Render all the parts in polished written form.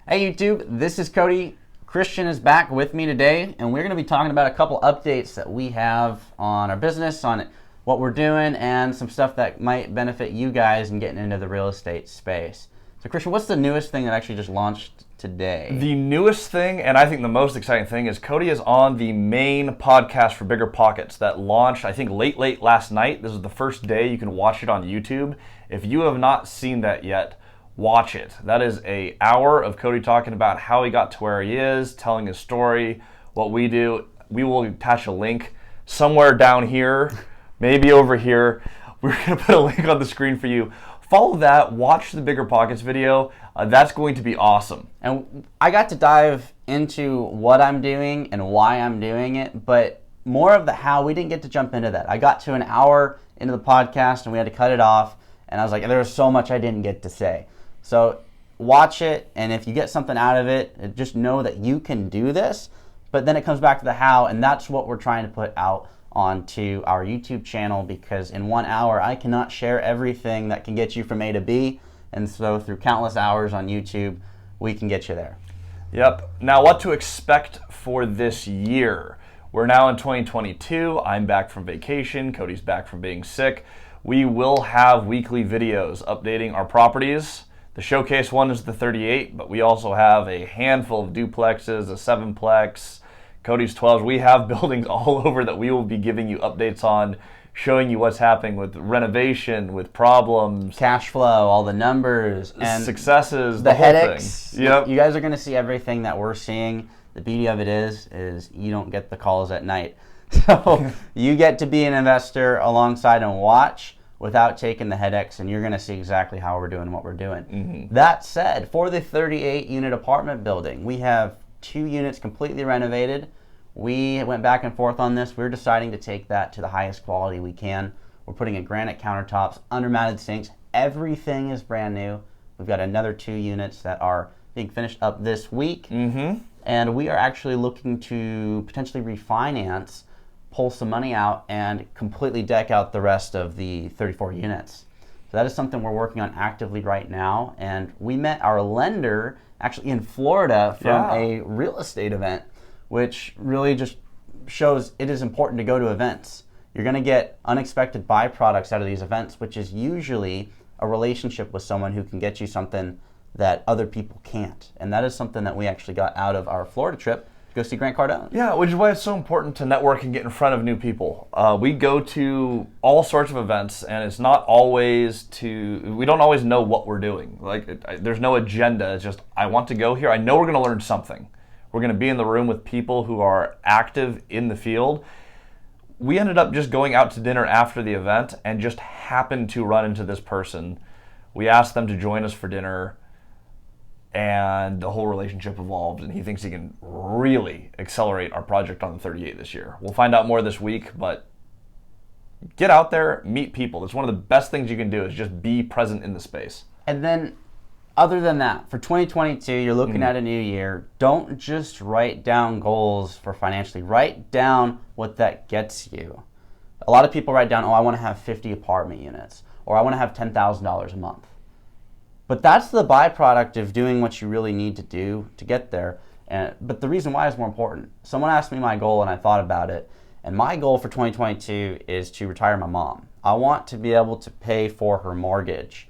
Hey YouTube, this is Cody. Christian is back with me today, and we're going to be talking about a couple updates that we have on our business, on what we're doing, and some stuff that might benefit you guys in getting into the real estate space. So Christian, what's the newest thing that actually just launched today? The newest thing, and I think the most exciting thing, is Cody is on the main podcast for Bigger Pockets that launched, I think, late last night. This is the first day you can watch it on YouTube. If you have not seen that yet, watch it. That is an hour of Cody talking about how he got to where he is, telling his story, what we do. We will attach a link somewhere down here, maybe over here. We're going to put a link on the screen for you. Follow that, watch the Bigger Pockets video. That's going to be awesome. And I got to dive into what I'm doing and why I'm doing it, but more of the how, we didn't get to jump into that. I got to an hour into the podcast and we had to cut it off, and I was like, there was so much I didn't get to say. So watch it, and if you get something out of it, just know that you can do this, but then it comes back to the how, and that's what we're trying to put out onto our YouTube channel, because in 1 hour, I cannot share everything that can get you from A to B, and so through countless hours on YouTube, we can get you there. Yep. Now, what to expect for this year? We're now in 2022. I'm back from vacation. Cody's back from being sick. We will have weekly videos updating our properties. The showcase one is the 38, but we also have a handful of duplexes, a 7-plex, Cody's 12s. We have buildings all over that we will be giving you updates on, showing you what's happening with renovation, with problems, cash flow, all the numbers, and successes, the whole headaches. thing. Yep. You guys are going to see everything that we're seeing. The beauty of it is you don't get the calls at night. So you get to be an investor alongside and watch without taking the headaches, and you're going to see exactly how we're doing what we're doing. Mm-hmm. That said, for the 38-unit apartment building, we have 2 units completely renovated. We went back and forth on this. We're deciding to take that to the highest quality we can. We're putting in granite countertops, under-mounted sinks. Everything is brand new. We've got another 2 units that are being finished up this week. Mm-hmm. And we are actually looking to potentially refinance, pull some money out, and completely deck out the rest of the 34 units. So that is something we're working on actively right now. And we met our lender actually in Florida from a real estate event, which really just shows it is important to go to events. You're going to get unexpected byproducts out of these events, which is usually a relationship with someone who can get you something that other people can't. And that is something that we actually got out of our Florida trip. Go see Grant Cardone. Yeah, which is why it's so important to network and get in front of new people. We go to all sorts of events, and it's not always we don't always know what we're doing. There's no agenda. It's just, I want to go here. I know we're going to learn something. We're going to be in the room with people who are active in the field. We ended up just going out to dinner after the event and just happened to run into this person. We asked them to join us for dinner, and the whole relationship evolved, and he thinks he can really accelerate our project on the 38 this year. We'll find out more this week, but get out there, meet people. That's one of the best things you can do, is just be present in the space. And then, other than that, for 2022, you're looking at a new year. Don't just write down goals for financially. Write down what that gets you. A lot of people write down, I want to have 50 apartment units, or I want to have $10,000 a month. But that's the byproduct of doing what you really need to do to get there. But the reason why is more important. Someone asked me my goal, and I thought about it. And my goal for 2022 is to retire my mom. I want to be able to pay for her mortgage.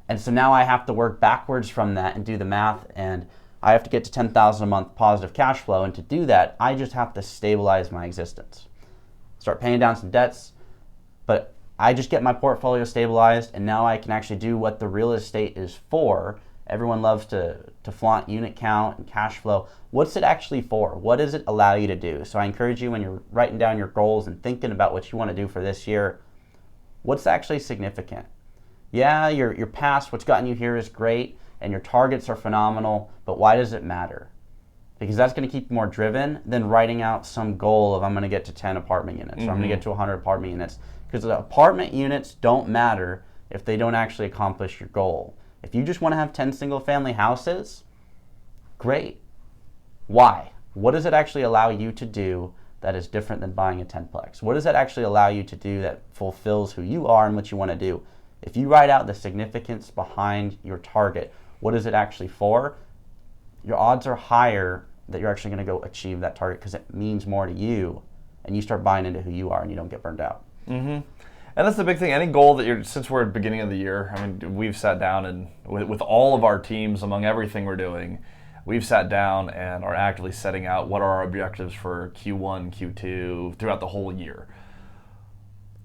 And so now I have to work backwards from that and do the math. And I have to get to $10,000 a month positive cash flow. And to do that, I just have to stabilize my existence. Start paying down some debts. But I just get my portfolio stabilized, and now I can actually do what the real estate is for. Everyone loves to flaunt unit count and cash flow. What's it actually for? What does it allow you to do? So I encourage you, when you're writing down your goals and thinking about what you want to do for this year, what's actually significant? Yeah, your past, what's gotten you here is great, and your targets are phenomenal, but why does it matter? Because that's going to keep you more driven than writing out some goal of, I'm going to get to 10 apartment units, or I'm going to get to 100 apartment units. Because the apartment units don't matter if they don't actually accomplish your goal. If you just want to have 10 single-family houses, great. Why? What does it actually allow you to do that is different than buying a 10-plex? What does that actually allow you to do that fulfills who you are and what you want to do? If you write out the significance behind your target, what is it actually for? your odds are higher that you're actually going to go achieve that target because it means more to you, and you start buying into who you are and you don't get burned out. Mm-hmm. And that's the big thing. Any goal that since we're at the beginning of the year, I mean, we've sat down and with all of our teams, among everything we're doing, we've sat down and are actively setting out what are our objectives for Q1, Q2, throughout the whole year.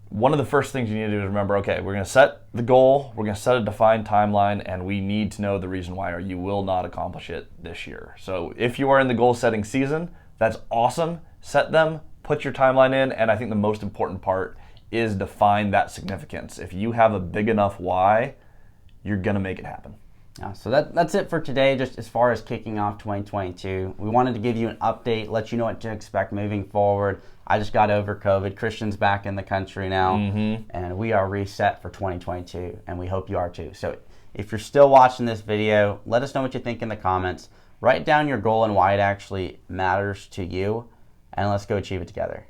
One of the first things you need to do is remember, okay, we're going to set the goal, we're going to set a defined timeline, and we need to know the reason why, or you will not accomplish it this year. So if you are in the goal-setting season, that's awesome. Set them, put your timeline in, and I think the most important part is define that significance. If you have a big enough why, you're going to make it happen. Yeah, so that's it for today, just as far as kicking off 2022. We wanted to give you an update, let you know what to expect moving forward. I just got over COVID. Christian's back in the country now, and we are reset for 2022, and we hope you are too. So if you're still watching this video, let us know what you think in the comments. Write down your goal and why it actually matters to you, and let's go achieve it together.